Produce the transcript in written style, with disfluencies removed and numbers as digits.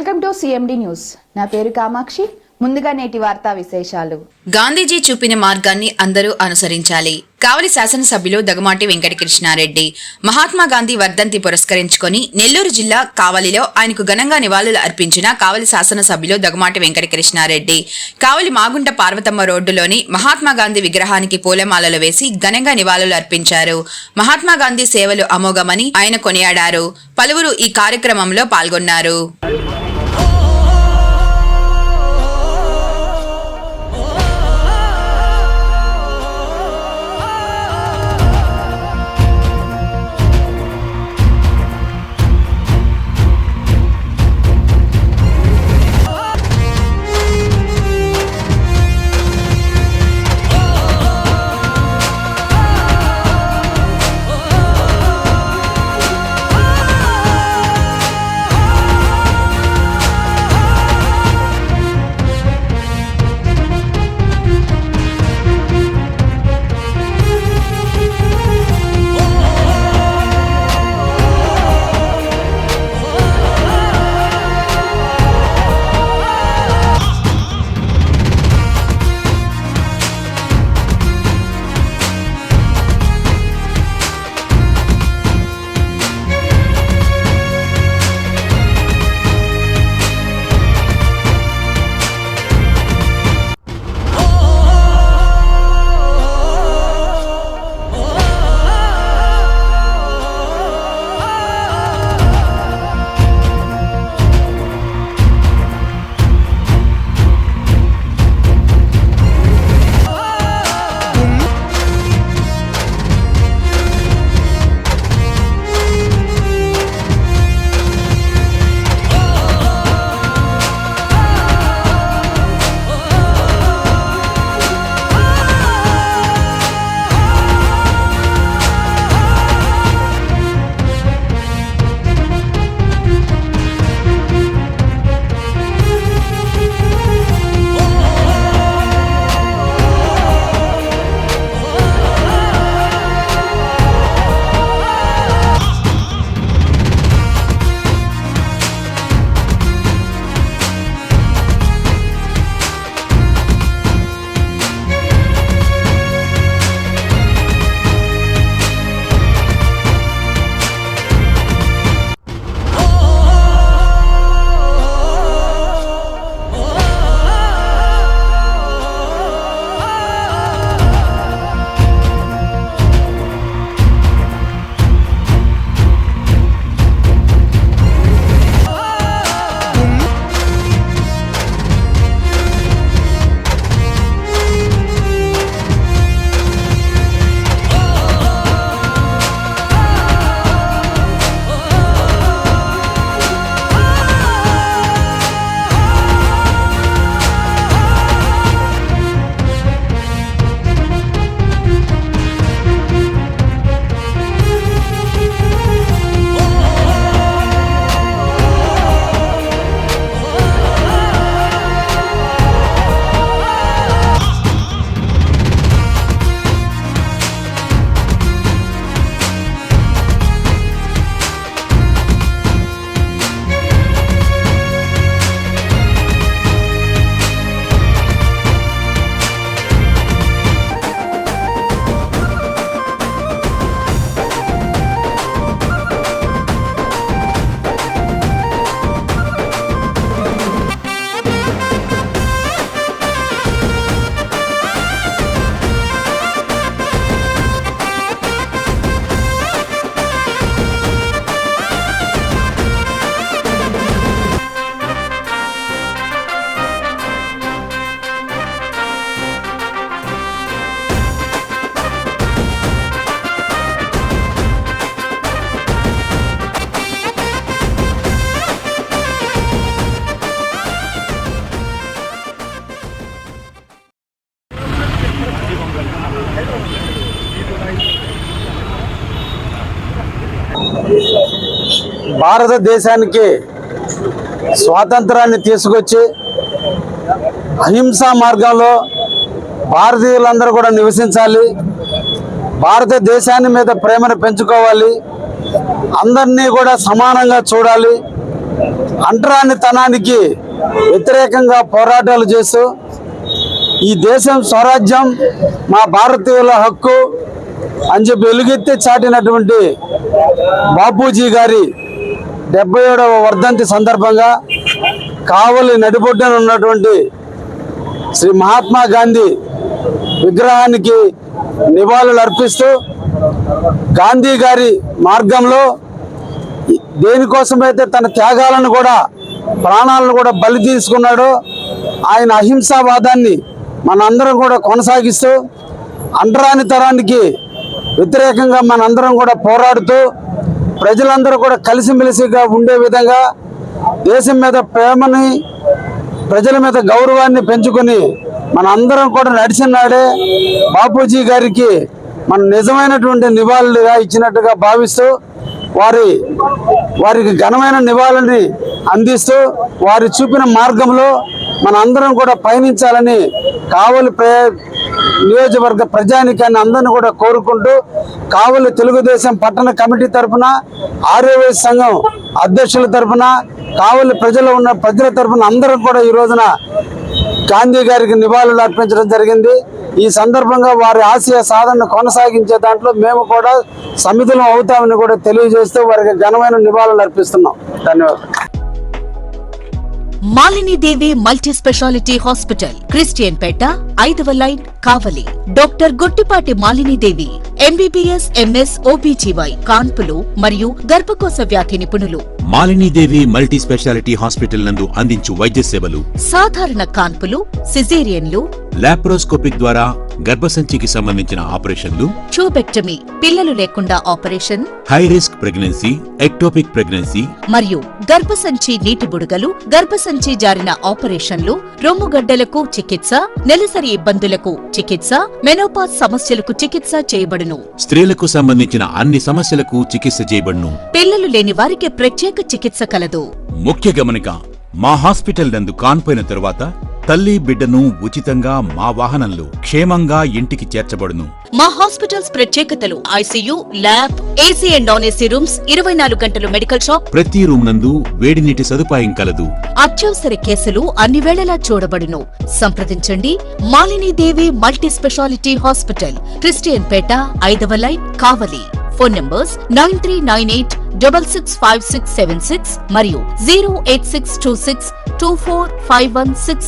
Welcome to CMD news. నా పేరు కామాక్షి. ముందుగా నేటి వార్తా విశేషాలు. గాంధీజీ చూపిన మార్గాన్ని అందరూ అనుసరించాలి. కావలి శాసనసభ్యులు దగమాటి వెంకటకృష్ణారెడ్డి మహాత్మా గాంధీ వర్ధంతి పురస్కరించుకొని నెల్లూరు జిల్లా కావలిలో ఆయనకు ఘనంగా నివాళులు అర్పించిన కావలి శాసనసభ్యులు దగమాటి వెంకటకృష్ణారెడ్డి కావలి మాగుంట పార్వతమ్మ రోడ్డులోని మహాత్మా గాంధీ విగ్రహానికి పూలమాలలు వేసి ఘనంగా నివాళులు అర్పించారు. మహాత్మా గాంధీ సేవలు అమోఘమని ఆయన కొనియాడారు. పలువురు ఈ కార్యక్రమంలో పాల్గొన్నారు. భారతదేశానికి స్వాతంత్రాన్ని తీసుకొచ్చి అహింసా మార్గంలో భారతీయులందరూ కూడా నివసించాలి, భారతదేశాన్ని మీద ప్రేమను పెంచుకోవాలి, అందరినీ కూడా సమానంగా చూడాలి, అంటరానితనానికి వ్యతిరేకంగా పోరాటాలు చేస్తూ ఈ దేశం స్వరాజ్యం మా భారతీయుల హక్కు అని చెప్పి వెలుగెత్తి చాటినటువంటి బాపూజీ గారి 77వ వర్ధంతి సందర్భంగా కావలి నడిబొడ్డున ఉన్నటువంటి శ్రీ మహాత్మా గాంధీ విగ్రహానికి నివాళులు అర్పిస్తూ గాంధీ గారి మార్గంలో దేనికోసమైతే తన త్యాగాలను కూడా ప్రాణాలను కూడా బలి తీసుకున్నాడో ఆయన అహింసావాదాన్ని మనందరం కూడా కొనసాగిస్తూ అంటరానితనానికి వ్యతిరేకంగా మనందరం కూడా పోరాడుతూ ప్రజలందరూ కూడా కలిసిమెలిసిగా ఉండే విధంగా దేశం మీద ప్రేమని ప్రజల మీద గౌరవాన్ని పెంచుకొని మనందరం కూడా నడిచినాడే బాపూజీ గారికి మన నిజమైనటువంటి నివాళులుగా ఇచ్చినట్టుగా భావిస్తూ వారికి ఘనమైన నివాళుల్ని అందిస్తూ వారి చూపిన మార్గంలో మన అందరం కూడా పయనించాలని కావలి నియోజకవర్గ ప్రజానికాన్ని అందరినీ కూడా కోరుకుంటూ కావలి తెలుగుదేశం పట్టణ కమిటీ తరఫున ఆర్యవైశ్య సంఘం అధ్యక్షుల తరఫున కావలి ప్రజల తరఫున అందరం కూడా ఈ రోజున గాంధీ గారికి నివాళులు అర్పించడం జరిగింది. ఈ సందర్భంగా వారి ఆశయ సాధనను కొనసాగించే దాంట్లో మేము కూడా సమితులం అవుతామని కూడా తెలియజేస్తూ వారికి ఘనమైన నివాళులు అర్పిస్తున్నాం. ధన్యవాదాలు. Malini Devi multi speciality hospital, Christian Peta, 5వ line, Kavali. Doctor Gottipati Malini Devi, MBBS, MS, OBGY, కాన్పులు మరియు గర్భకోశ వ్యాధి నిపుణులు. మాలినీదేవి మల్టీ స్పెషాలిటీ హాస్పిటల్ నందు అందించు వైద్య సేవలు: సాధారణ కాన్పులు, సిజేరియన్లు, లాప్రోస్కోపిక్ ద్వారా గర్భసంచికి సంబంధించిన ఆపరేషన్లు, ట్యూబెక్టమీ, పిల్లలు లేకుండా operation, high risk pregnancy, ectopic pregnancy మరియు గర్భసంచి నీటి బుడగలు, గర్భసంచి జారిన ఆపరేషన్లు, రొమ్ముగడ్డలకు చికిత్స, నెలసరి ఇబ్బందులకు చికిత్స, మెనోపాజ్ సమస్యలకు చికిత్స చేయబడును. స్త్రీలకు సంబంధించిన అన్ని సమస్యలకు చికిత్స చేయబడును. పిల్లలు లేని వారికి ప్రత్యేక చికిత్స కలదు. ముఖ్య గమనిక: మా హాస్పిటల్ నందు కాన్పోయిన తరువాత తల్లి బిడ్డను ఉచితంగా మా వాహనంలో క్షేమంగా ఇంటికి చేర్చబడును. మా హాస్పిటల్స్ ప్రత్యేకతలు: ICU, lab, AC and non AC rooms, 24 గంటలు మెడికల్ షాప్, ప్రతి రూమ్ నందు వేడి నీటి సదుపాయం కలదు. అత్యవసర కేసులు అన్ని వేళలా చూడబడును. సంప్రదించండి. Malinidevi multi speciality hospital, Christian Peta, 5వ లైన్, కావలి. ఫోన్ నంబర్స్ 9398665676 మరియు 08626245166.